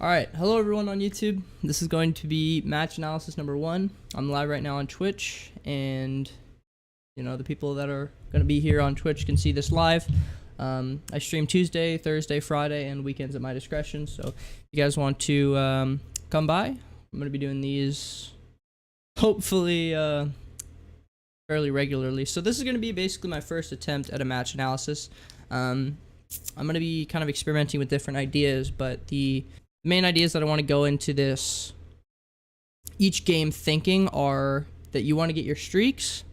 Alright, hello everyone on YouTube. This is going to be match analysis number 1. I'm live right now on Twitch, and you know, the people that are going to be here on Twitch can see this live. I stream Tuesday, Thursday, Friday, and weekends at my discretion, so if you guys want to come by, I'm going to be doing these hopefully fairly regularly. So this is going to be basically my first attempt at a match analysis. I'm going to be kind of experimenting with different ideas, but the main ideas that I want to go into this each game thinking are that you want to get your streaks,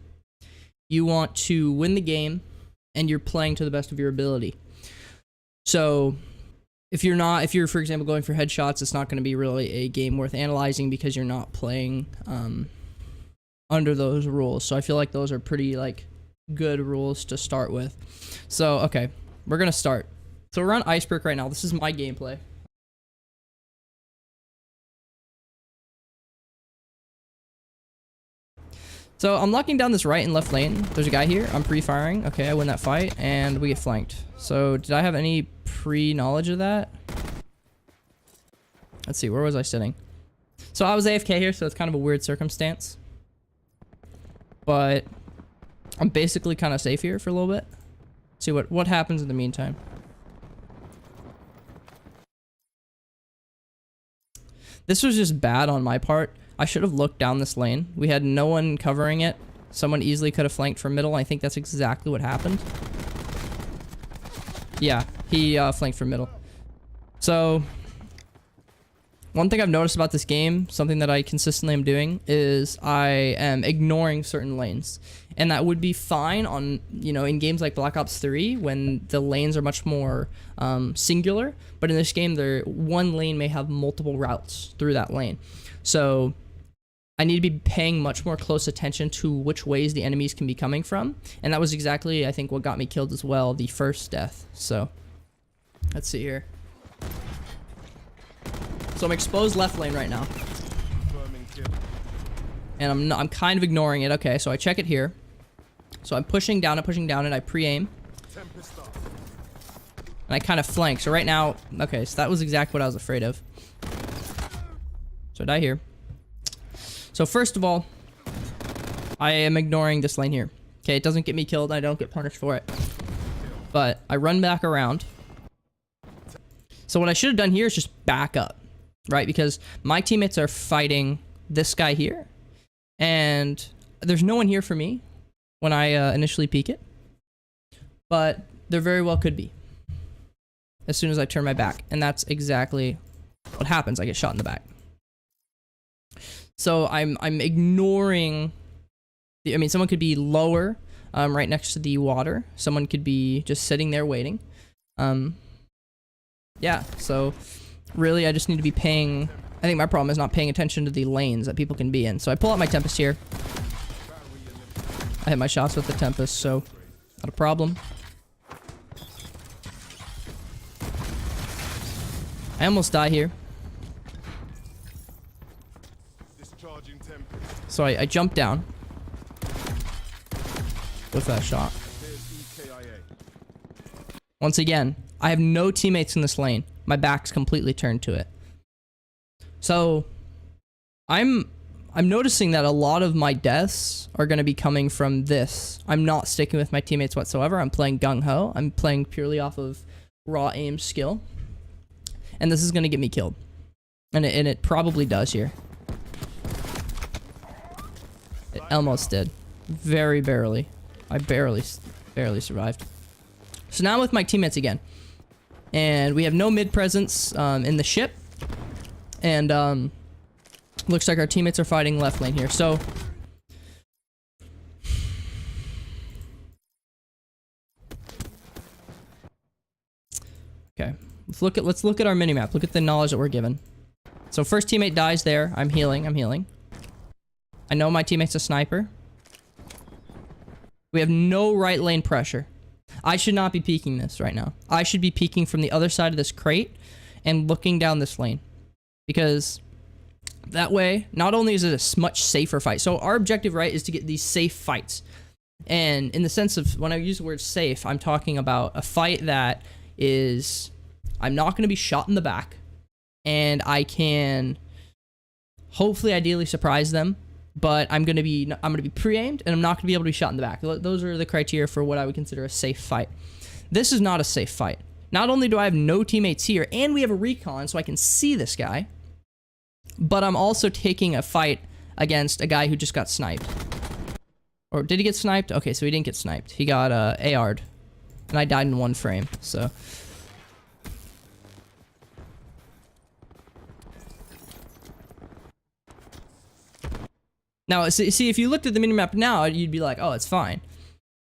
you want to win the game, and you're playing to the best of your ability. So if you're for example going for headshots, it's not going to be really a game worth analyzing because you're not playing under those rules. So I feel like those are pretty good rules to start with. So okay, we're gonna start. So we're on Iceberg right now. This is my gameplay. So I'm locking down this right and left lane. There's a guy here. I'm pre-firing. Okay, I win that fight, and we get flanked. So did I have any pre-knowledge of that? Let's see, where was I sitting? So I was AFK here, so it's kind of a weird circumstance. But I'm basically kind of safe here for a little bit. See what happens in the meantime. This was just bad on my part. I should have looked down this lane. We had no one covering it. Someone easily could have flanked from middle. I think that's exactly what happened. Yeah, he flanked from middle. So one thing I've noticed about this game, something that I consistently am doing, is I am ignoring certain lanes. And that would be fine on, you know, in games like Black Ops 3 when the lanes are much more singular. But in this game, one lane may have multiple routes through that lane. So I need to be paying much more close attention to which ways the enemies can be coming from. And that was exactly, I think, what got me killed as well, the first death. So let's see here. So I'm exposed left lane right now. And I'm kind of ignoring it. Okay, so I check it here. So I'm pushing down and I pre-aim. And I kind of flank. So right now, okay, so that was exactly what I was afraid of. So I die here. So first of all, I am ignoring this lane here. Okay, it doesn't get me killed. I don't get punished for it. But I run back around. So what I should have done here is just back up, right? Because my teammates are fighting this guy here. And there's no one here for me when I initially peek it. But there very well could be as soon as I turn my back. And that's exactly what happens. I get shot in the back. So I'm ignoring I mean, someone could be lower, right next to the water. Someone could be just sitting there waiting. Yeah, so really I just need to be paying, I think my problem is not paying attention to the lanes that people can be in. So I pull out my Tempest here. I hit my shots with the Tempest, so not a problem. I almost die here. So I jump down with that shot. Once again, I have no teammates in this lane. My back's completely turned to it. So I'm noticing that a lot of my deaths are going to be coming from this. I'm not sticking with my teammates whatsoever. I'm playing gung-ho. I'm playing purely off of raw aim skill. And this is going to get me killed. And it probably does here. It almost did. Very barely. I barely survived. So now I'm with my teammates again. And we have no mid presence in the ship. And looks like our teammates are fighting left lane here. So okay. Let's look at our minimap. Look at the knowledge that we're given. So first teammate dies there. I'm healing. I know my teammate's a sniper. We have no right lane pressure. I should not be peeking this right now. I should be peeking from the other side of this crate and looking down this lane. Because that way, not only is it a much safer fight. So our objective, right, is to get these safe fights. And in the sense of, when I use the word safe, I'm talking about a fight that is, I'm not going to be shot in the back. and I can hopefully ideally surprise them, but I'm gonna be pre-aimed, and I'm not gonna be able to be shot in the back. Those are the criteria for what I would consider a safe fight. This is not a safe fight. Not only do I have no teammates here, and we have a recon so I can see this guy, but I'm also taking a fight against a guy who just got sniped. Or did he get sniped? Okay, so he didn't get sniped. He got AR'd, and I died in 1 frame, so. Now, see, if you looked at the minimap now, you'd be like, oh, it's fine.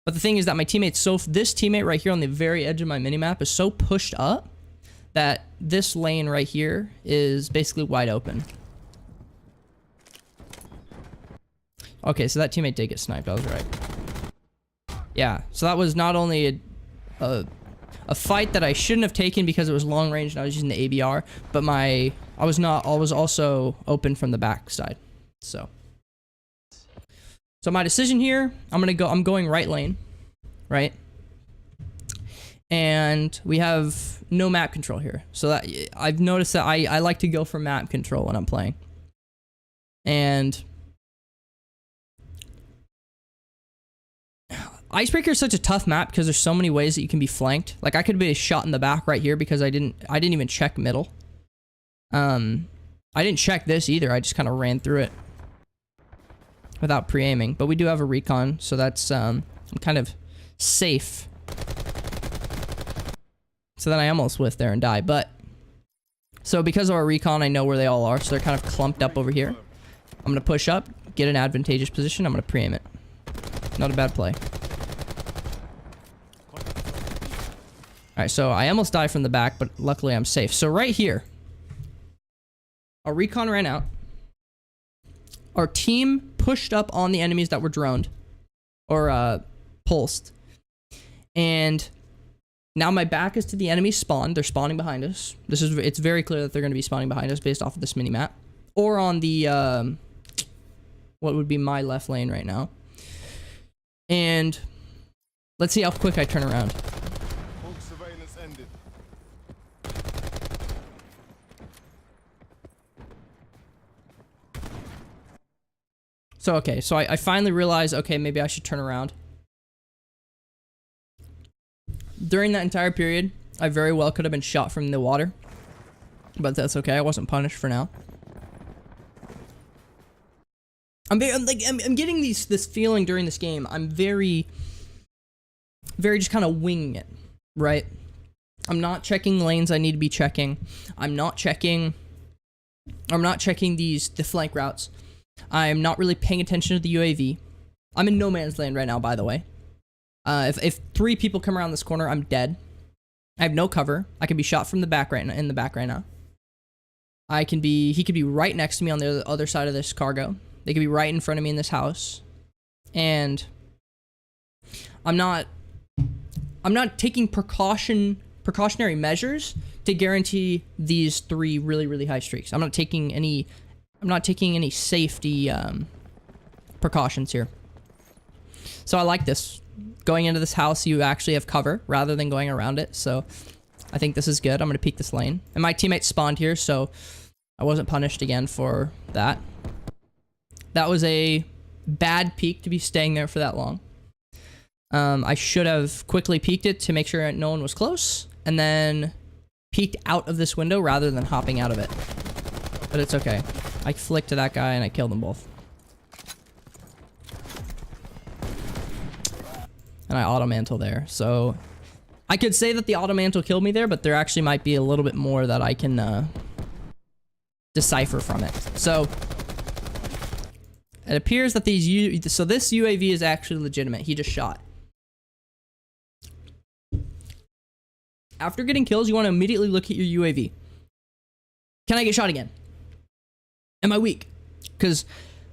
But the thing is that my teammate's this teammate right here on the very edge of my minimap is so pushed up that this lane right here is basically wide open. Okay, so that teammate did get sniped. I was right. Yeah, so that was not only a fight that I shouldn't have taken because it was long range and I was using the ABR, but I was also open from the back side. So my decision here, I'm going right lane, right? And we have no map control here. So that I've noticed that I like to go for map control when I'm playing. And Icebreaker is such a tough map because there's so many ways that you can be flanked. Like I could be shot in the back right here because I didn't even check middle. I didn't check this either. I just kind of ran through it without pre-aiming, but we do have a recon, so that's I'm kind of safe. So then I almost whiffed there and die, but so because of our recon, I know where they all are, so they're kind of clumped up over here. I'm gonna push up, get an advantageous position. I'm gonna pre-aim it. Not a bad play. All right, so I almost died from the back, but luckily I'm safe. So right here, our recon ran out. Our team pushed up on the enemies that were droned or pulsed, and now my back is to the enemy spawn. They're spawning behind us. It's very clear that they're going to be spawning behind us based off of this mini map, or on the what would be my left lane right now. And let's see how quick I turn around. Surveillance ended. So, okay, so I finally realized, okay, maybe I should turn around. During that entire period, I very well could have been shot from the water. But that's okay, I wasn't punished for now. I'm getting this feeling during this game. I'm very just kind of winging it, right? I'm not checking lanes I need to be checking. I'm not checking the flank routes. I'm not really paying attention to the UAV. I'm in no man's land right now, by the way. If 3 people come around this corner, I'm dead. I have no cover. I can be shot from the back right now, in the back right now. He could be right next to me on the other side of this cargo. They could be right in front of me in this house. And I'm not taking precautionary measures to guarantee these 3 really, really high streaks. I'm not taking any safety precautions here. So I like this. Going into this house, you actually have cover rather than going around it. So I think this is good. I'm going to peek this lane. And my teammate spawned here, so I wasn't punished again for that. That was a bad peek to be staying there for that long. I should have quickly peeked it to make sure no one was close, and then peeked out of this window rather than hopping out of it. But it's okay. I flicked to that guy and I killed them both. And I auto-mantle there. So I could say that the auto-mantle killed me there, but there actually might be a little bit more that I can decipher from it. So it appears that this UAV is actually legitimate. He just shot. After getting kills, you want to immediately look at your UAV. Can I get shot again? Am I weak? Because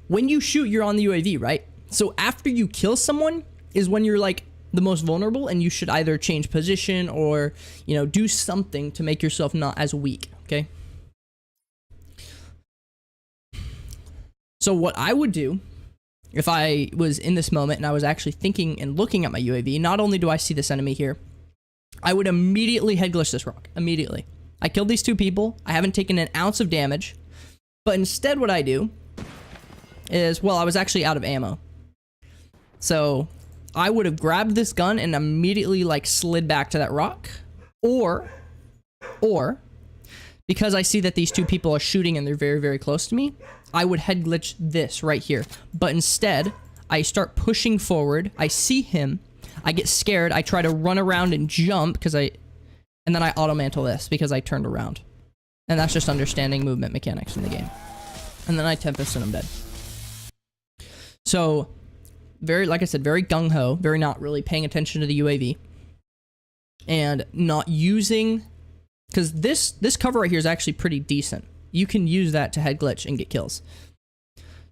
when you shoot, you're on the UAV, right? So after you kill someone is when you're like the most vulnerable, and you should either change position or, you know, do something to make yourself not as weak, okay? So what I would do if I was in this moment and I was actually thinking and looking at my UAV, not only do I see this enemy here, I would immediately head glitch this rock. Immediately. I killed these 2 people. I haven't taken an ounce of damage. But instead what I do is, well, I was actually out of ammo. So I would have grabbed this gun and immediately like slid back to that rock. Or because I see that these 2 people are shooting and they're very, very close to me, I would head glitch this right here. But instead, I start pushing forward. I see him. I get scared. I try to run around and jump and then I auto mantle this because I turned around. And that's just understanding movement mechanics in the game. And then I Tempest and I'm dead. So, very, like I said, very gung-ho, very not really paying attention to the UAV. And not using, because this cover right here is actually pretty decent. You can use that to head glitch and get kills.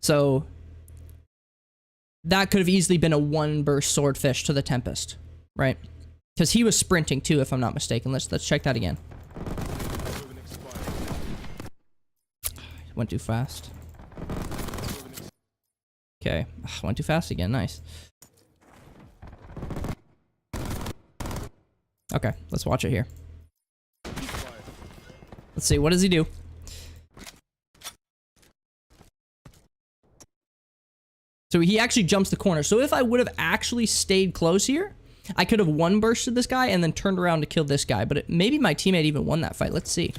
So, that could have easily been a 1 burst swordfish to the Tempest, right? Because he was sprinting too, if I'm not mistaken. Let's check that again. Went too fast. Okay, went too fast again. Nice. Okay, let's watch it here. Let's see, what does he do? So he actually jumps the corner. So if I would have actually stayed close here, I could have 1 bursted this guy and then turned around to kill this guy. But maybe my teammate even won that fight. Let's see.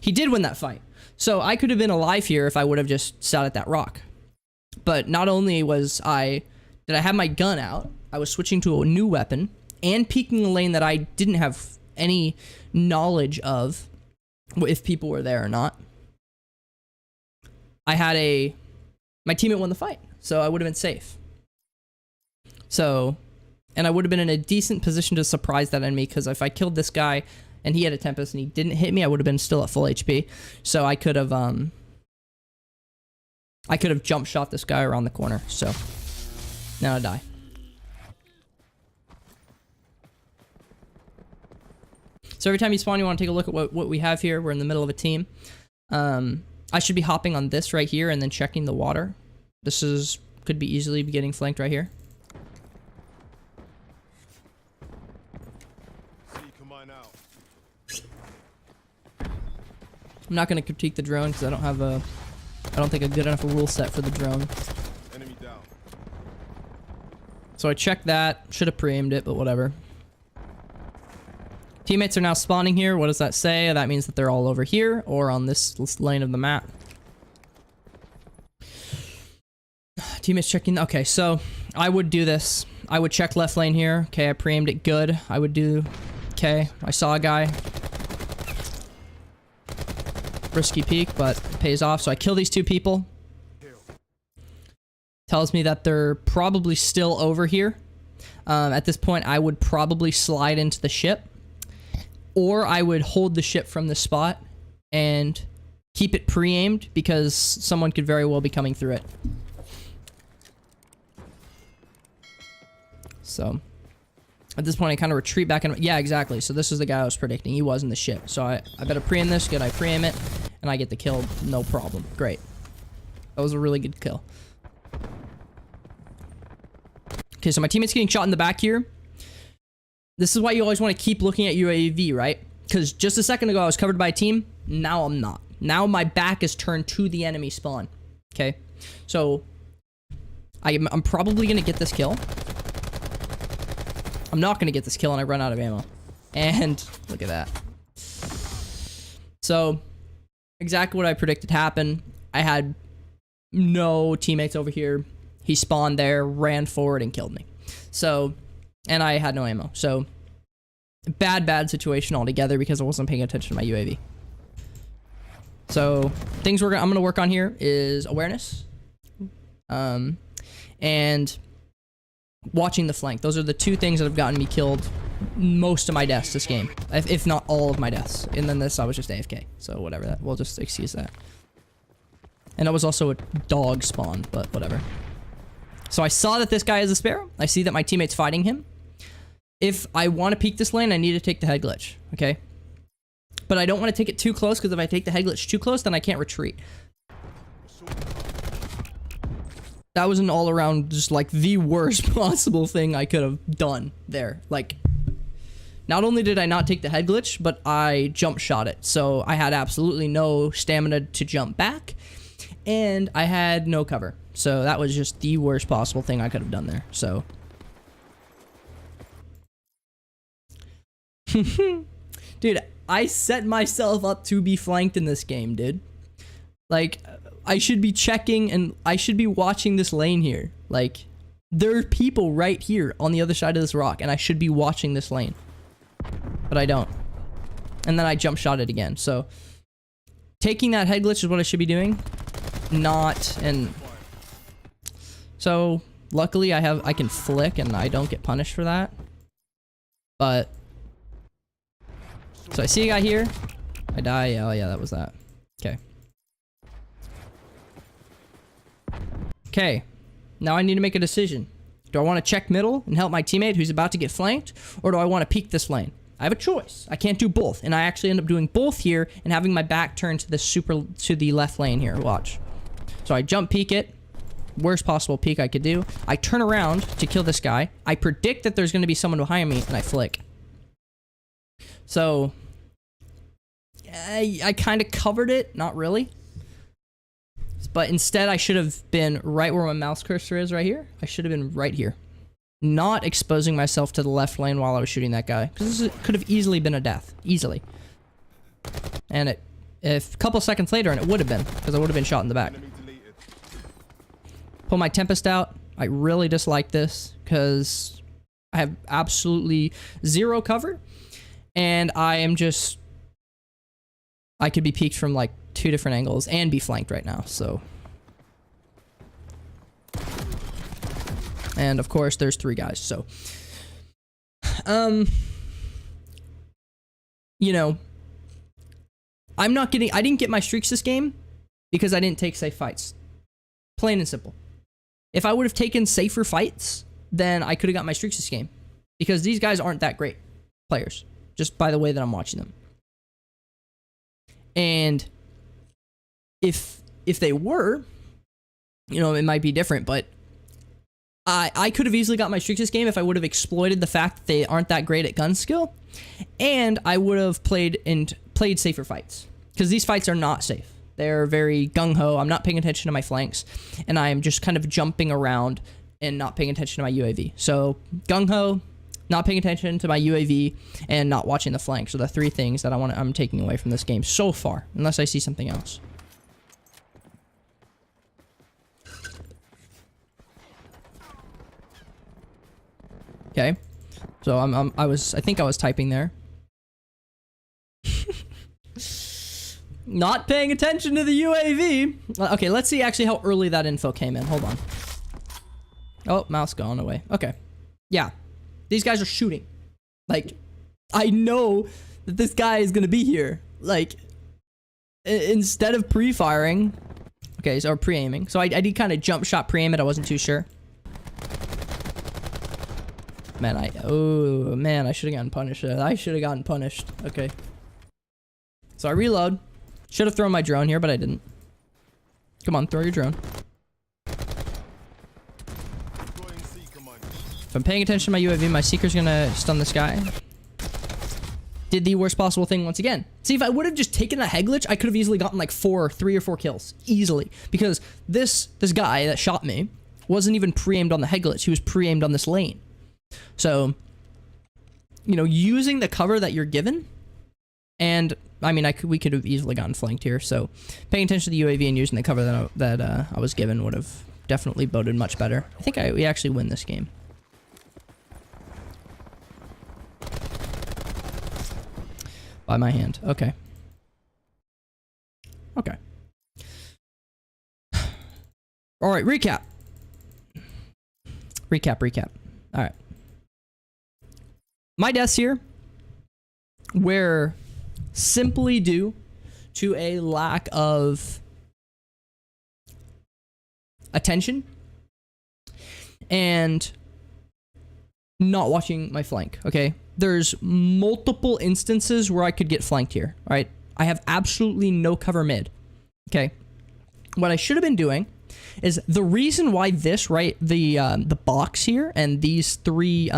He did win that fight. So I could have been alive here if I would have just sat at that rock. But not only did I have my gun out, I was switching to a new weapon and peeking a lane that I didn't have any knowledge of if people were there or not. My teammate won the fight, so I would have been safe. So, and I would have been in a decent position to surprise that enemy, because if I killed this guy and he had a Tempest and he didn't hit me, I would have been still at full HP. So I could have jump shot this guy around the corner. So now I die. So every time you spawn, you want to take a look at what we have here. We're in the middle of a team. I should be hopping on this right here and then checking the water. This could be easily getting flanked right here. I'm not going to critique the drone because I don't think a good enough rule set for the drone. Enemy down. So I checked that. Should have pre-aimed it, but whatever. Teammates are now spawning here. What does that say? That means that they're all over here or on this lane of the map. Teammates checking. Okay, so I would do this. I would check left lane here. Okay, I pre-aimed it good. I would do... Okay, I saw a guy. Risky peek, but it pays off. So I kill these 2 people. Tells me that they're probably still over here. At this point, I would probably slide into the ship. Or I would hold the ship from this spot and keep it pre-aimed because someone could very well be coming through it. So, at this point, I kind of retreat back in. Yeah, exactly. So this is the guy I was predicting. He was in the ship. So I better pre-aim this. Good, I pre-aim it. And I get the kill. No problem. Great. That was a really good kill. Okay, so my teammate's getting shot in the back here. This is why you always want to keep looking at UAV, right? Because just a second ago, I was covered by a team. Now I'm not. Now my back is turned to the enemy spawn. Okay? So, I'm probably going to get this kill. I'm not going to get this kill and I run out of ammo. And look at that. So, exactly what I predicted happened. I had no teammates over here. He spawned there, ran forward, and killed me. So, and I had no ammo. So, bad situation altogether because I wasn't paying attention to my UAV. So, things I'm going to work on here is awareness. And watching the flank. Those are the 2 things that have gotten me killed most of my deaths this game. If not all of my deaths. And then this, I was just AFK. So, whatever. We'll just excuse that. And that was also a dog spawn, but whatever. So I saw that this guy is a Sparrow. I see that my teammate's fighting him. If I want to peek this lane, I need to take the head glitch, okay? But I don't want to take it too close, because if I take the head glitch too close, then I can't retreat. That was an all-around, just like the worst possible thing I could have done there. Like, Not only did I not take the head glitch, but I jump shot it. So I had absolutely no stamina to jump back, and I had no cover. So that was just the worst possible thing I could have done there. So, dude, I set myself up to be flanked in this game, dude. Like, I should be checking and I should be watching this lane here. Like, there are people right here on the other side of this rock, and I should be watching this lane. But I don't. And then I jump shot it again. So taking that head glitch is what I should be doing. Not. And so luckily I can flick and I don't get punished for that. But so I see a guy here. I die. Yeah, oh yeah, that was that. Okay. Okay. Now I need to make a decision. Do I want to check middle and help my teammate who's about to get flanked? Or do I want to peek this lane? I have a choice. I can't do both. And I actually end up doing both here and having my back turned to the left lane here. Watch. So I jump peek it. Worst possible peek I could do. I turn around to kill this guy. I predict that there's going to be someone behind me and I flick. So I kind of covered it. Not really. But instead, I should have been right where my mouse cursor is right here. I should have been right here. Not exposing myself to the left lane while I was shooting that guy. Because this could have easily been a death. Easily. And if a couple seconds later, and it would have been. Because I would have been shot in the back. Pull my Tempest out. I really dislike this. Because I have absolutely zero cover. And I am just... I could be peeked from like 2 different angles and be flanked right now, so. And of course there's 3 guys, so. You know, I didn't get my streaks this game because I didn't take safe fights. Plain and simple. If I would have taken safer fights, then I could have got my streaks this game. Because these guys aren't that great players, just by the way that I'm watching them. And if they were, you know, it might be different, but I could have easily got my streaks this game if I would have exploited the fact that they aren't that great at gun skill, and I would have played safer fights, because these fights are not safe. They're very gung-ho. I'm not paying attention to my flanks, and I am just kind of jumping around and not paying attention to my UAV. So gung-ho, not paying attention to my UAV, and not watching the flanks are the 3 things that I'm taking away from this game so far, unless I see something else. Okay, so I think I was typing there. Not paying attention to the UAV. Okay, let's see actually how early that info came in. Hold on. Oh, mouse gone away. Okay, yeah. These guys are shooting. Like, I know that this guy is gonna be here. Like, instead of pre-firing, okay, so pre-aiming. So I did kind of jump shot pre-aim it. I wasn't too sure. Man, I should have gotten punished. I should have gotten punished. Okay. So I reload. Should have thrown my drone here, but I didn't. Come on, throw your drone. If I'm paying attention to my UAV, my Seeker's gonna stun this guy. Did the worst possible thing once again. See, if I would have just taken a head glitch, I could have easily gotten like 3 or 4 kills. Easily. Because this guy that shot me wasn't even pre-aimed on the head glitch. He was pre-aimed on this lane. So, you know, using the cover that you're given, and I mean, we could have easily gotten flanked here. So, paying attention to the UAV and using the cover that I was given would have definitely boded much better. I think we actually win this game. By my hand. Okay. Okay. All right. Recap. All right. My deaths here were simply due to a lack of attention and not watching my flank, okay? There's multiple instances where I could get flanked here, right? I have absolutely no cover mid, okay? What I should have been doing is the reason why this, right, the box here and these 3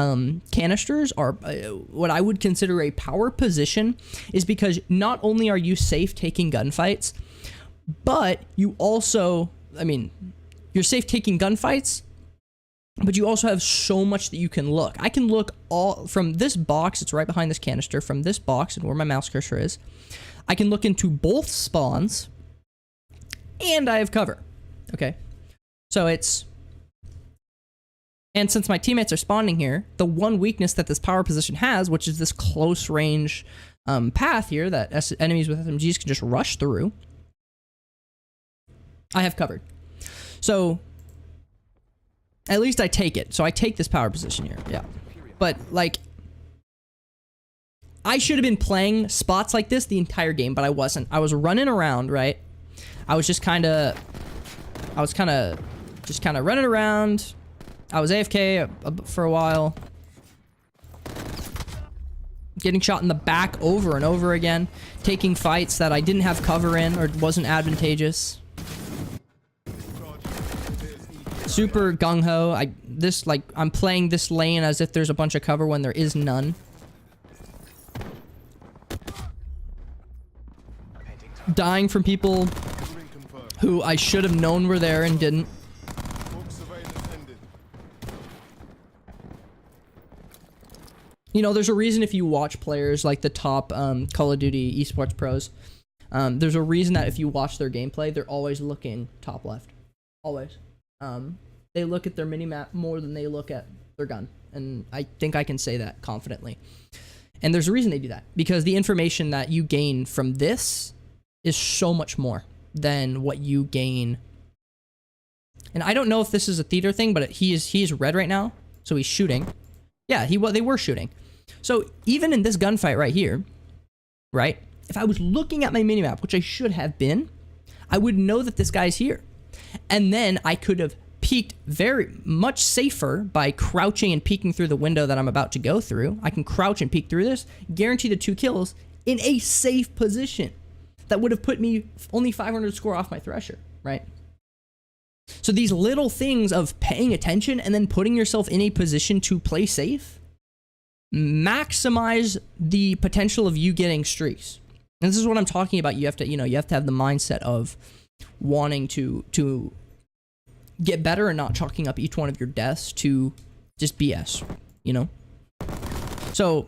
canisters are what I would consider a power position is because not only are you safe taking gunfights, but you also, I mean, you're safe taking gunfights, but you also have so much that you can look. I can look all from this box. It's right behind this canister. From this box and where my mouse cursor is, I can look into both spawns, and I have cover. Okay, so it's, and since my teammates are spawning here, the one weakness that this power position has, which is this close range path here that enemies with SMGs can just rush through, I have covered. So at least I take it. So I take this power position here. Yeah. But like, I should have been playing spots like this the entire game, but I wasn't. I was running around, right? I was just kind of running around. I was AFK for a while. Getting shot in the back over and over again. Taking fights that I didn't have cover in or wasn't advantageous. Super gung-ho. I'm playing this lane as if there's a bunch of cover when there is none. Dying from people who I should have known were there and didn't. You know, there's a reason if you watch players like the top Call of Duty esports pros, there's a reason that if you watch their gameplay, they're always looking top left. Always. They look at their minimap more than they look at their gun. And I think I can say that confidently. And there's a reason they do that. Because the information that you gain from this is so much more than what you gain. And I don't know if this is a theater thing, but he is red right now. So he's shooting. Yeah, they were shooting. So even in this gunfight right here, right? If I was looking at my minimap, which I should have been, I would know that this guy's here. And then I could have peeked very much safer by crouching and peeking through the window that I'm about to go through. I can crouch and peek through this, guarantee the 2 kills in a safe position. That would have put me only 500 score off my Thresher, right? So these little things of paying attention and then putting yourself in a position to play safe maximize the potential of you getting streaks. And this is what I'm talking about. You have to, you have to have the mindset of wanting to get better and not chalking up each one of your deaths to just BS, So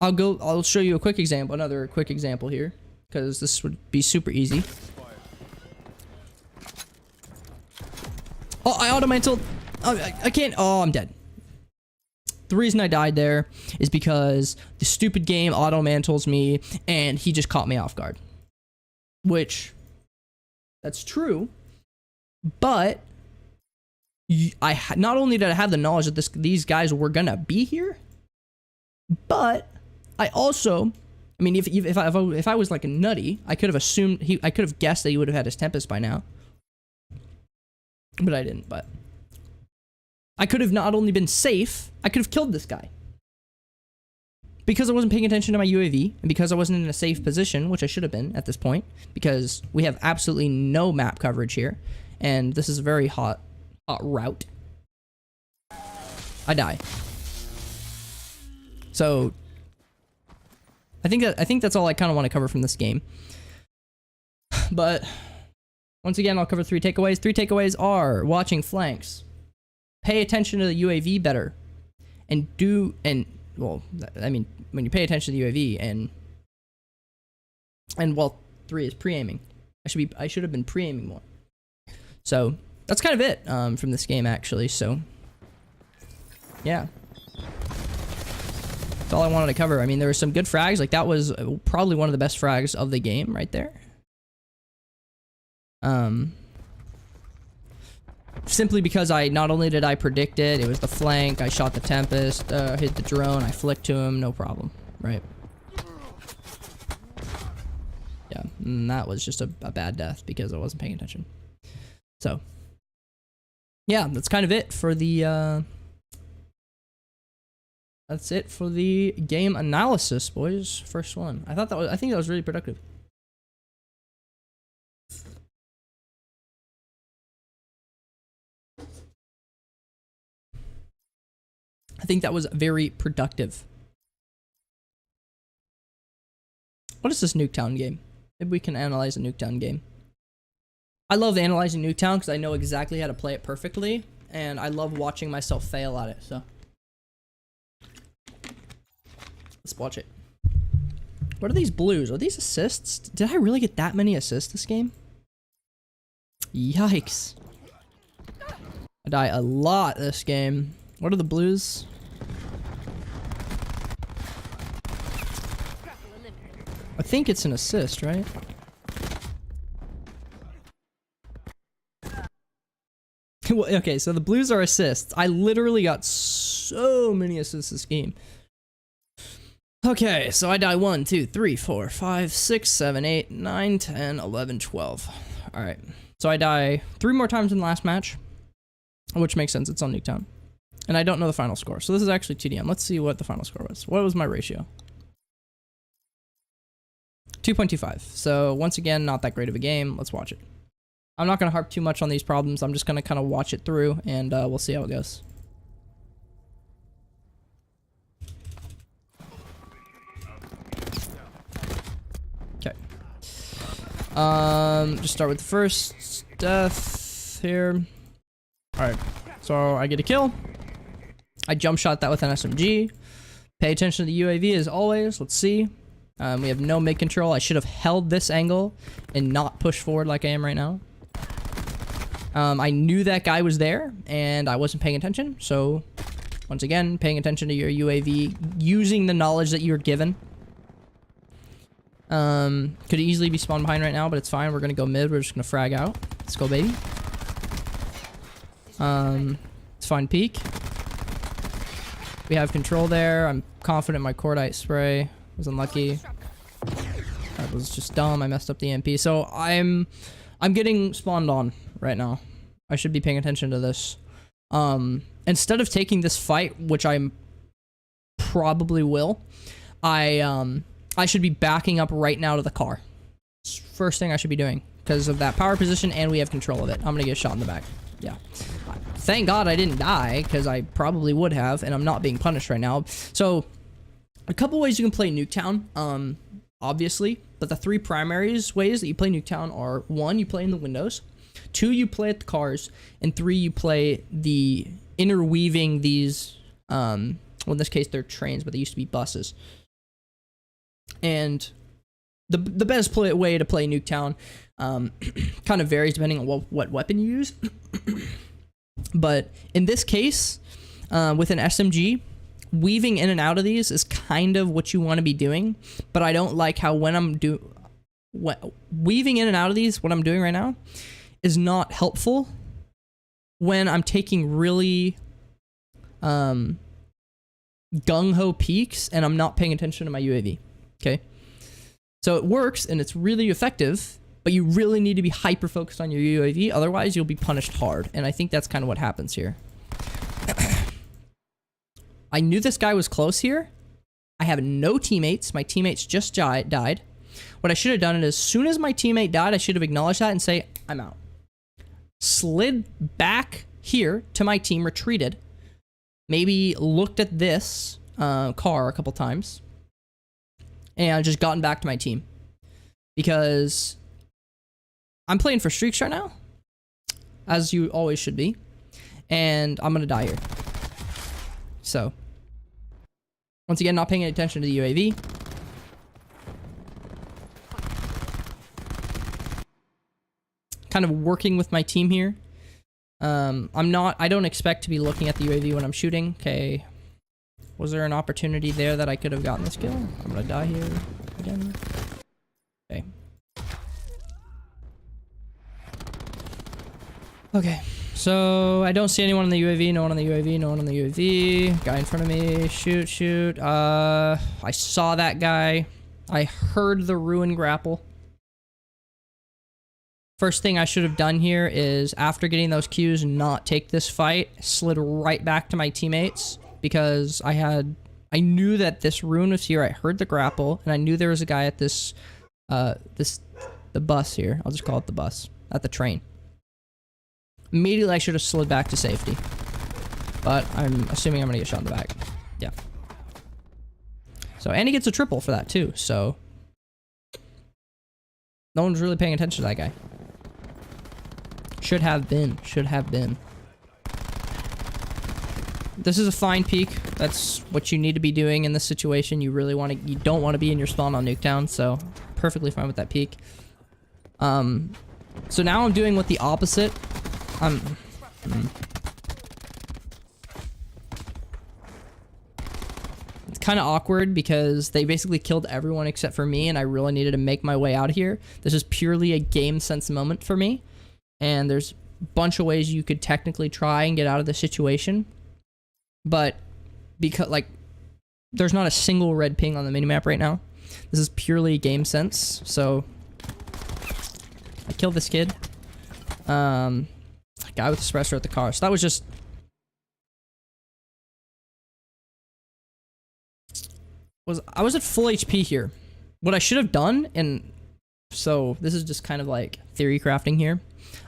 I'll show you a quick example, another quick example here, because this would be super easy. Oh, I auto-mantled. Oh, I can't. Oh, I'm dead. The reason I died there is because the stupid game auto-mantles me, and he just caught me off guard. Which, that's true, but not only did I have the knowledge that these guys were gonna be here, but I also, I mean, if I was like a nutty, I could have assumed I could have guessed that he would have had his Tempest by now. But I didn't, but I could have not only been safe, I could have killed this guy. Because I wasn't paying attention to my UAV, and because I wasn't in a safe position, which I should have been at this point, because we have absolutely no map coverage here, and this is a very hot route. I die. So I think that's all I kind of want to cover from this game. But once again, I'll cover 3 takeaways. 3 takeaways are watching flanks, pay attention to the UAV better, well, I mean, when you pay attention to the UAV and well, 3 is pre-aiming. I should have been pre-aiming more. So that's kind of it from this game actually. So yeah, that's all I wanted to cover. I mean, there were some good frags. Like that was probably one of the best frags of the game right there. Simply because not only did I predict it, it was the flank, I shot the Tempest, hit the drone, I flicked to him, no problem, right? Yeah, and that was just a bad death because I wasn't paying attention. So, yeah, that's kind of it for the, that's it for the game analysis, boys. First one. I think that was really productive. I think that was very productive. What is this Nuketown game? Maybe we can analyze a Nuketown game. I love analyzing Nuketown because I know exactly how to play it perfectly, and I love watching myself fail at it, so. Let's watch it. What are these blues? Are these assists? Did I really get that many assists this game? Yikes. I die a lot this game. What are the blues? I think it's an assist, right? Okay, so the blues are assists. I literally got so many assists this game. Okay, so I die 1, 2, 3, 4, 5, 6, 7, 8, 9, 10, 11, 12. Alright, so I die 3 more times in the last match, which makes sense, it's on Nuketown. And I don't know the final score, so this is actually TDM. Let's see what the final score was. What was my ratio? 2.25. So once again, not that great of a game. Let's watch it. I'm not going to harp too much on these problems. I'm just going to kind of watch it through, and we'll see how it goes. Okay. Just start with the first death here. Alright. So I get a kill. I jump shot that with an SMG. Pay attention to the UAV as always. Let's see. We have no mid control. I should have held this angle and not pushed forward like I am right now. I knew that guy was there and I wasn't paying attention. So once again, paying attention to your UAV, using the knowledge that you're given. Could easily be spawned behind right now, but it's fine. We're going to go mid. We're just going to frag out. Let's go, baby. Let's find peak. We have control there. I'm confident my cordite spray was unlucky. That was just dumb. I messed up the MP. So I'm getting spawned on right now. I should be paying attention to this. Instead of taking this fight, which I probably will, I should be backing up right now to the car. First thing I should be doing because of that power position, and we have control of it. I'm gonna get shot in the back. Yeah. Thank God I didn't die, because I probably would have, and I'm not being punished right now. So, a couple ways you can play Nuketown, obviously, but the 3 primary ways that you play Nuketown are 1, you play in the windows, 2, you play at the cars, and 3, you play the interweaving these, well, in this case they're trains, but they used to be buses. And the best way to play Nuketown kind of varies depending on what weapon you use. But in this case, with an SMG, weaving in and out of these is kind of what you want to be doing. But I don't like how when I'm weaving in and out of these, what I'm doing right now, is not helpful when I'm taking really gung-ho peeks and I'm not paying attention to my UAV. Okay? So it works and it's really effective, but you really need to be hyper-focused on your UAV, otherwise you'll be punished hard, and I think that's kind of what happens here. I knew this guy was close here. I have no teammates. My teammates just died. What I should have done is, as soon as my teammate died, I should have acknowledged that and say, I'm out. Slid back here to my team, retreated, maybe looked at this car a couple times, and just gotten back to my team. Because I'm playing for streaks right now, as you always should be, and I'm gonna die here. So, once again, not paying any attention to the UAV. Kind of working with my team here. I don't expect to be looking at the UAV when I'm shooting. Okay. Was there an opportunity there that I could have gotten this kill? I'm gonna die here again. Okay. Okay. So, I don't see anyone on the UAV, no one on the UAV, no one on the UAV. Guy in front of me. Shoot, shoot. I saw that guy. I heard the ruin grapple. First thing I should have done here is, after getting those cues, not take this fight. Slid right back to my teammates, because I knew that this rune was here. I heard the grapple, and I knew there was a guy at the bus here. I'll just call it the bus. At the train. Immediately, I should have slid back to safety. but I'm assuming I'm gonna get shot in the back. Yeah. So, and he gets a triple for that too, so. No one's really paying attention to that guy. Should have been. Should have been. This is a fine peek. That's what you need to be doing in this situation. You really want to, you don't want to be in your spawn on Nuketown, so perfectly fine with that peek. So now I'm doing what the opposite. It's kind of awkward because they basically killed everyone except for me, and I really needed to make my way out of here. This is purely a game sense moment for me, and there's a bunch of ways you could technically try and get out of the situation. But because, like, there's not a single red ping on the minimap right now. This is purely game sense. So I killed this kid. Guy with the suppressor at the car. So that was just. I was at full HP here. What I should have done, and so this is just kind of like theory crafting here.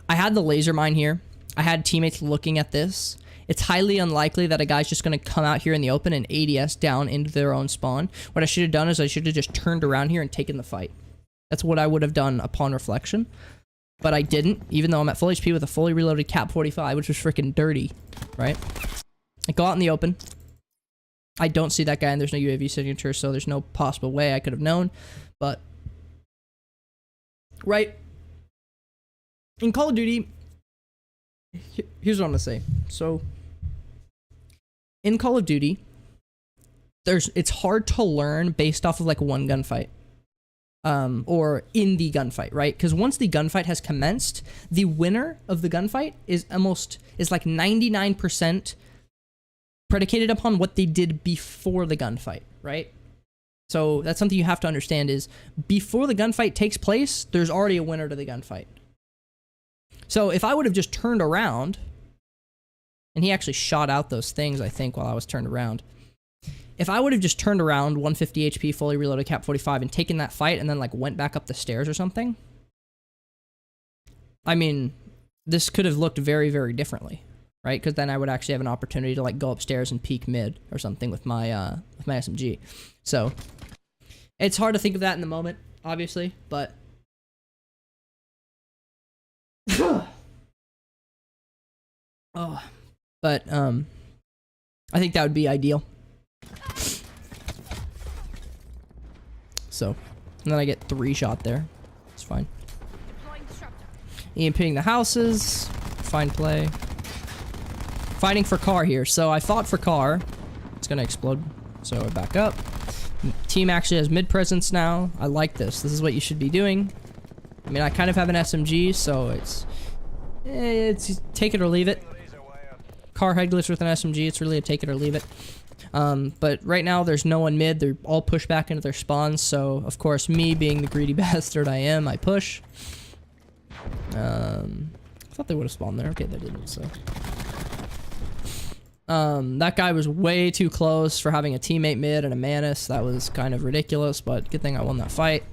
I had the laser mine here. I had teammates looking at this. It's highly unlikely that a guy's just going to come out here in the open and ADS down into their own spawn. What I should have done is I should have just turned around here and taken the fight. That's what I would have done upon reflection. But I didn't, even though I'm at full HP with a fully reloaded Cap 45, which was freaking dirty, right? I go out in the open. I don't see that guy, and there's no UAV signature, so there's no possible way I could have known. But, right, in Call of Duty, here's what I'm gonna say. So, in Call of Duty, it's hard to learn based off of like one gunfight, or in the gunfight, right? Because once the gunfight has commenced, the winner of the gunfight is like 99% predicated upon what they did before the gunfight, right? So that's something you have to understand is before the gunfight takes place, there's already a winner to the gunfight. So if I would have just turned around, and he actually shot out those things, I think, while I was turned around. If I would have just turned around, 150 HP, fully reloaded Cap 45, and taken that fight, and then like went back up the stairs or something, I mean, this could have looked very, very differently, right? Because then I would actually have an opportunity to like go upstairs and peek mid or something with my SMG. So it's hard to think of that in the moment, obviously, but. Oh, but I think that would be ideal. So, and then I get 3 shot there. It's fine. EMPing the houses. Fine play. Fighting for car here. So I fought for car. It's gonna explode. So I back up. Team actually has mid presence now. I like this. This is what you should be doing. I mean, I kind of have an SMG, so it's take it or leave it. Car head glitch with an SMG, it's really a take it or leave it. But right now there's no one mid. They're all pushed back into their spawns, so of course me being the greedy bastard I am, I push. I thought they would have spawned there. Okay, they didn't, so. That guy was way too close for having a teammate mid and a Manus. That was kind of ridiculous, but good thing I won that fight.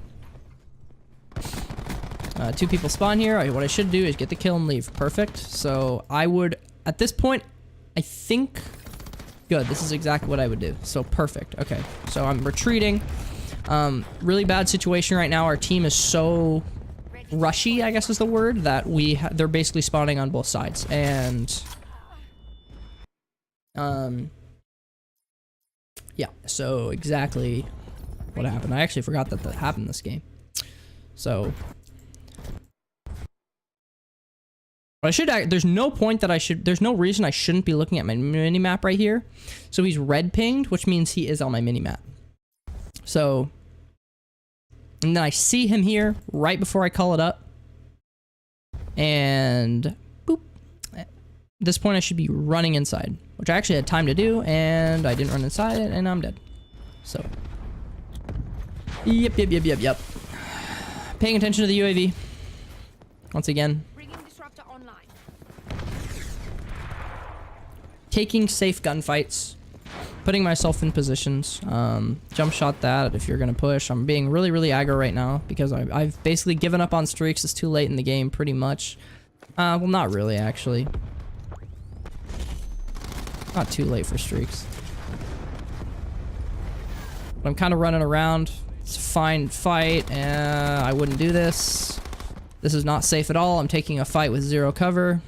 2 people spawn here. What I should do is get the kill and leave. Perfect. So I would, at this point, I think, good. This is exactly what I would do. So perfect. Okay. So I'm retreating. Really bad situation right now. Our team is so rushy, I guess is the word, that they're basically spawning on both sides. And, yeah. So exactly what happened. I actually forgot that happened this game. So. But there's no point that there's no reason I shouldn't be looking at my minimap right here. So he's red pinged, which means he is on my minimap. So, and then I see him here right before I call it up. And, boop. At this point I should be running inside, which I actually had time to do, and I didn't run inside it, and I'm dead. So, yep. Paying attention to the UAV. Once again. Taking safe gunfights, putting myself in positions, jump shot that if you're gonna push. I'm being really, really aggro right now because I've basically given up on streaks. It's too late in the game, pretty much. Well, not really, actually. Not too late for streaks. But I'm kind of running around. It's a fine fight. I wouldn't do this. This is not safe at all. I'm taking a fight with 0 cover.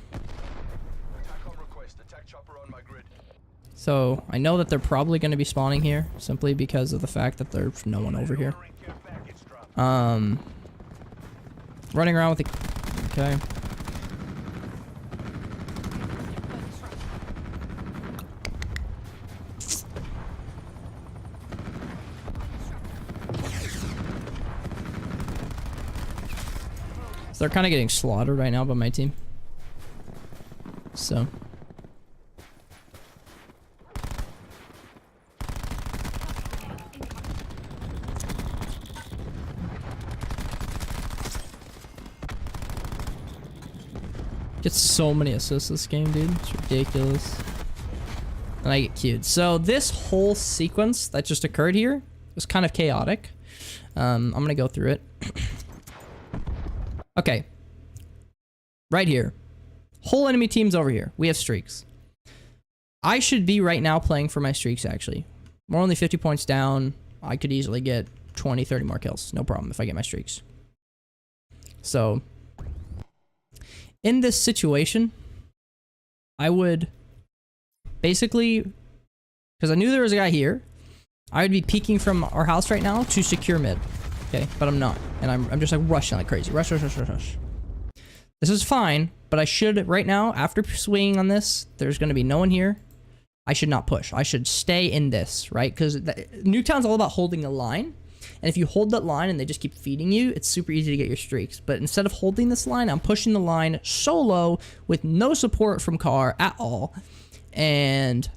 So I know that they're probably going to be spawning here simply because of the fact that there's no one over here. Running around with the... Okay. So they're kind of getting slaughtered right now by my team. So... Get so many assists this game, dude. It's ridiculous. And I get queued. So this whole sequence that just occurred here was kind of chaotic. I'm gonna go through it. Okay. Right here. Whole enemy team's over here. We have streaks. I should be right now playing for my streaks, actually. We're only 50 points down. I could easily get 20, 30 more kills. No problem if I get my streaks. So... in this situation, I would basically, because I knew there was a guy here, I would be peeking from our house right now to secure mid. Okay, but I'm not. And I'm just like rushing like crazy. Rush, rush, rush, rush, rush. This is fine, but I should, right now, after swinging on this, there's going to be no one here. I should not push. I should stay in this, right? Because Nuketown's all about holding a line. And if you hold that line and they just keep feeding you, it's super easy to get your streaks. But instead of holding this line, I'm pushing the line solo with no support from car at all. And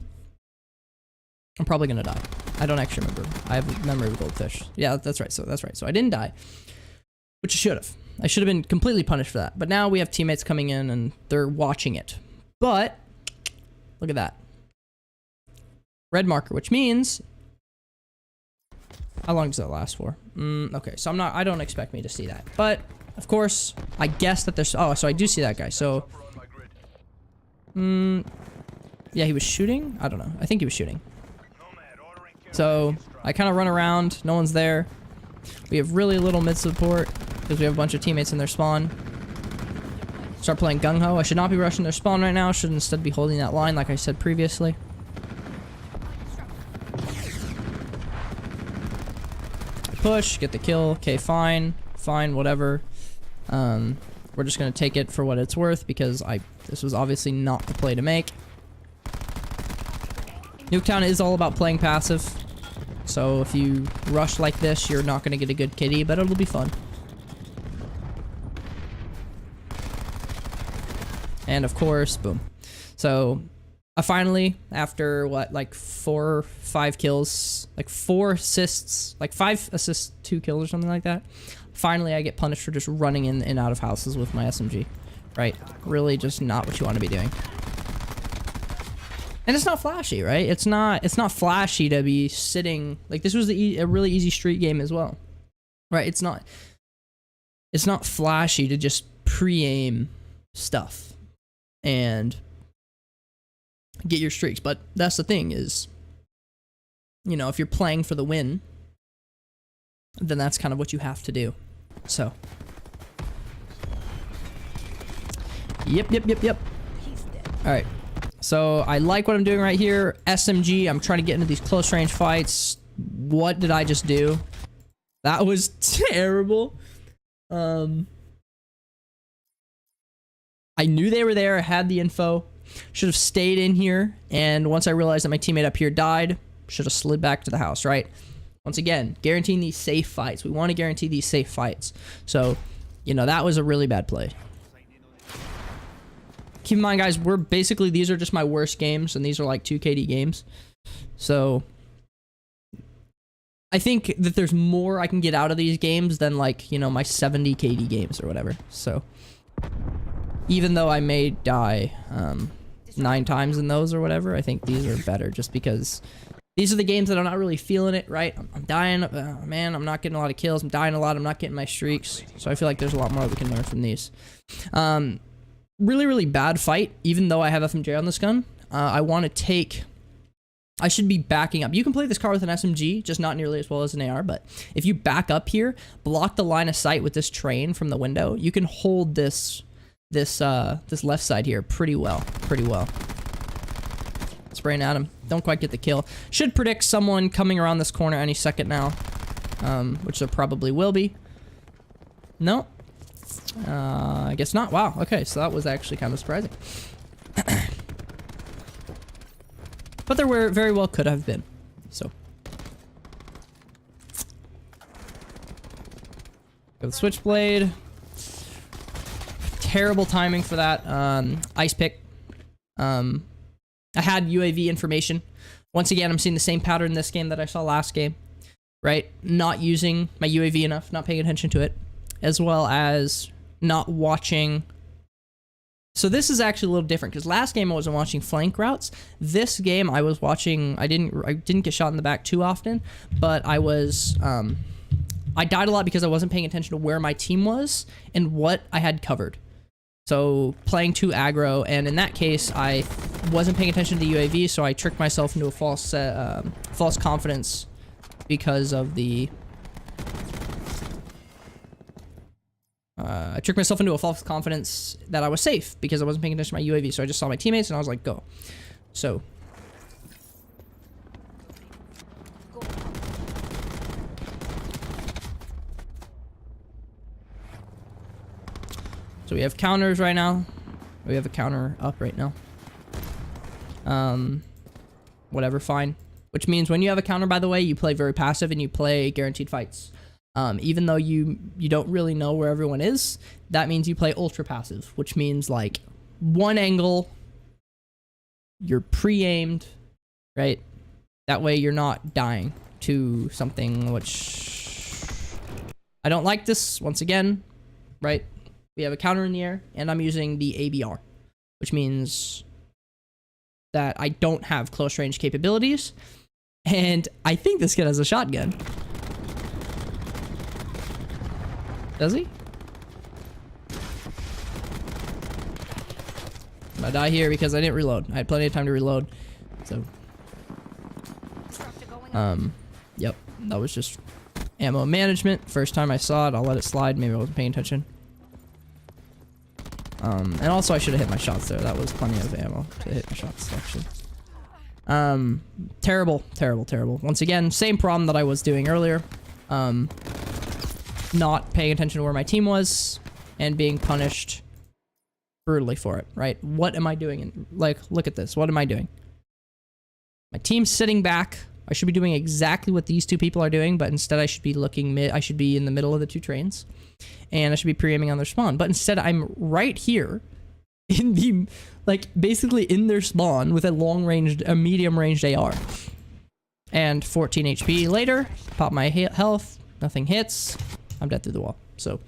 I'm probably going to die. I don't actually remember. I have a memory of a goldfish. Yeah, that's right. So that's right. So I didn't die, which I should have. I should have been completely punished for that. But now we have teammates coming in and they're watching it. But look at that. Red marker, which means... how long does that last for? Okay, so I don't expect me to see that. But, of course, I guess that there's... oh, so I do see that guy. So... yeah, he was shooting? I don't know. I think he was shooting. So, I kind of run around. No one's there. We have really little mid support because we have a bunch of teammates in their spawn. Start playing gung-ho. I should not be rushing their spawn right now. I should instead be holding that line like I said previously. Push, get the kill. Okay, fine. Fine, whatever. We're just gonna take it for what it's worth because this was obviously not the play to make. Nuketown is all about playing passive. So if you rush like this, you're not gonna get a good kitty, but it'll be fun. And of course, boom. So I finally, after what, like 4 or 5 kills, like 4 assists, like 5 assists, 2 kills or something like that. Finally, I get punished for just running in and out of houses with my SMG. Right? Really just not what you want to be doing. And it's not flashy, right? It's not flashy to be sitting, like this was a really easy street game as well. Right? It's not flashy to just pre-aim stuff and get your streaks, but that's the thing is, you know, if you're playing for the win, then that's kind of what you have to do. So, yep. All right. So I like what I'm doing right here. SMG. I'm trying to get into these close range fights. What did I just do? That was terrible. I knew they were there. I had the info. Should have stayed in here, and once I realized that my teammate up here died, should have slid back to the house, right? Once again, guaranteeing these safe fights. We want to guarantee these safe fights. So, you know, that was a really bad play. Keep in mind, guys, these are just my worst games, and these are like 2 KD games. So, I think that there's more I can get out of these games than, like, you know, my 70 KD games or whatever. So, even though I may die 9 times in those or whatever, I think these are better just because these are the games that I'm not really feeling it, right? I'm dying, man, I'm not getting a lot of kills. I'm dying a lot. I'm not getting my streaks. So I feel like there's a lot more we can learn from these. Really, really bad fight, even though I have FMJ on this gun. I want to take... I should be backing up. You can play this car with an SMG, just not nearly as well as an AR, but if you back up here, block the line of sight with this train from the window, you can hold this left side here pretty well. Spraying at him. Don't quite get the kill. Should predict someone coming around this corner any second now, which there probably will be. No. I guess not. Wow. Okay, so that was actually kind of surprising. But there were very well could have been. So. Go the switchblade. Terrible timing for that. Ice pick. I had UAV information. Once again, I'm seeing the same pattern in this game that I saw last game. Right? Not using my UAV enough, not paying attention to it. As well as not watching... So this is actually a little different because last game I wasn't watching flank routes. This game I was watching. I didn't get shot in the back too often, but I was. I died a lot because I wasn't paying attention to where my team was and what I had covered. So playing too aggro, and in that case I wasn't paying attention to the UAV, so I tricked myself into a false confidence because of the. I tricked myself into a false confidence that I was safe because I wasn't paying attention to my UAV. So I just saw my teammates and I was like, go. So. So we have counters right now. We have a counter up right now. Whatever, fine. Which means when you have a counter, by the way, you play very passive and you play guaranteed fights. Even though you don't really know where everyone is, that means you play ultra passive, which means like one angle, you're pre-aimed, right? That way you're not dying to something which I don't like this once again, right? We have a counter in the air and I'm using the ABR, which means that I don't have close range capabilities. And I think this kid has a shotgun. Does he? I'm gonna die here because I didn't reload. I had plenty of time to reload. So. Yep. That was just ammo management. First time I saw it, I'll let it slide. Maybe I wasn't paying attention. And also I should have hit my shots there. That was plenty of ammo to hit my shots, actually. Terrible. Once again, same problem that I was doing earlier. Not paying attention to where my team was and being punished brutally for it, right? What am I doing? And like, look at this. What am I doing? My team's sitting back. I should be doing exactly what these two people are doing, but instead I should be looking mid. I should be in the middle of the two trains and I should be pre-aiming on their spawn. But instead I'm right here in the, like, basically in their spawn with a medium-ranged AR. And 14 HP later, pop my health, nothing hits. I'm dead through the wall. So,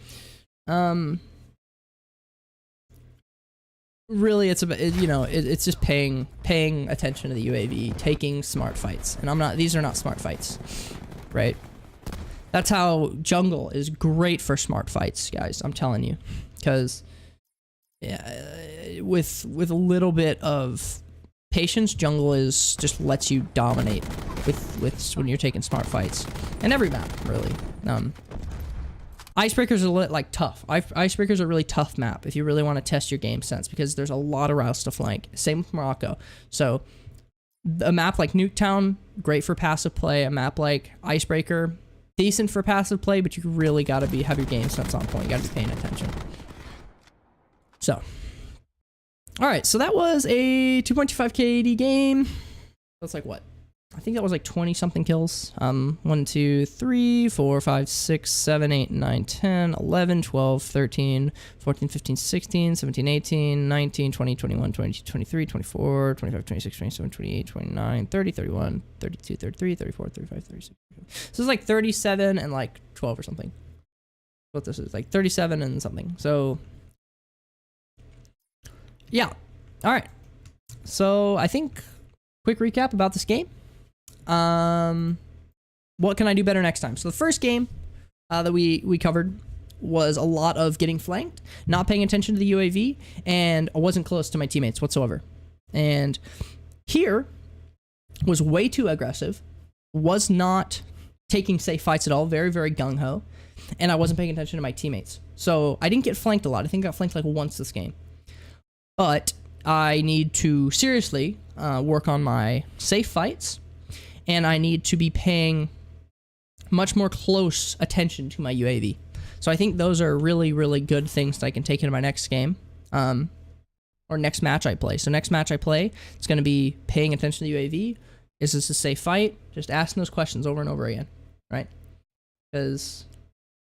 really, it's about, you know, it's just paying attention to the UAV, taking smart fights, and these are not smart fights, right? That's how jungle is great for smart fights, guys. I'm telling you, because yeah, with a little bit of patience, jungle just lets you dominate with when you're taking smart fights, and every map really. Icebreakers are like tough. Icebreakers are a really tough map if you really want to test your game sense because there's a lot of routes to flank. Same with Morocco. So a map like Nuketown, great for passive play. A map like Icebreaker, decent for passive play, but you really got to have your game sense on point. You got to be paying attention. So, all right. So that was a 2.25 KD game. That's like what? I think that was like 20 something kills. 1, 2, 3, 4, 5, 6, 7, 8, 9, 10, 11, 12, 13, 14, 15, 16, 17, 18, 19, 20, 21, 22, 23, 24, 25, 26, 27, 28, 29, 30, 31, 32, 33, 34, 35, 36. So it's like 37 and like 12 or something. What this is, like 37 and something. So yeah. All right. So I think quick recap about this game. What can I do better next time? So the first game that we covered was a lot of getting flanked, not paying attention to the UAV, and I wasn't close to my teammates whatsoever. And Here was way too aggressive, was not taking safe fights at all, very, very gung-ho, and I wasn't paying attention to my teammates. So I didn't get flanked a lot. I think I got flanked like once this game. But I need to seriously work on my safe fights, and I need to be paying much more close attention to my UAV. So I think those are really, really good things that I can take into my next game, or next match I play. So next match I play, it's going to be paying attention to the UAV. Is this a safe fight? Just asking those questions over and over again, right? Because,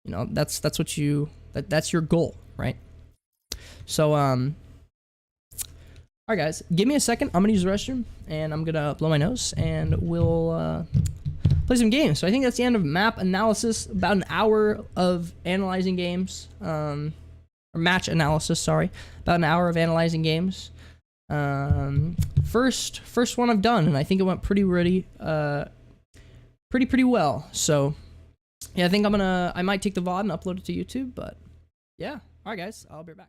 you know, that's what you, that's your goal, right? So, alright guys, give me a second. I'm going to use the restroom, and I'm going to blow my nose, and we'll play some games. So I think that's the end of map analysis. About an hour of analyzing games, or match analysis, sorry. About an hour of analyzing games. First one I've done, and I think it went pretty well. So yeah, I think I might take the VOD and upload it to YouTube, but yeah. Alright guys, I'll be right back.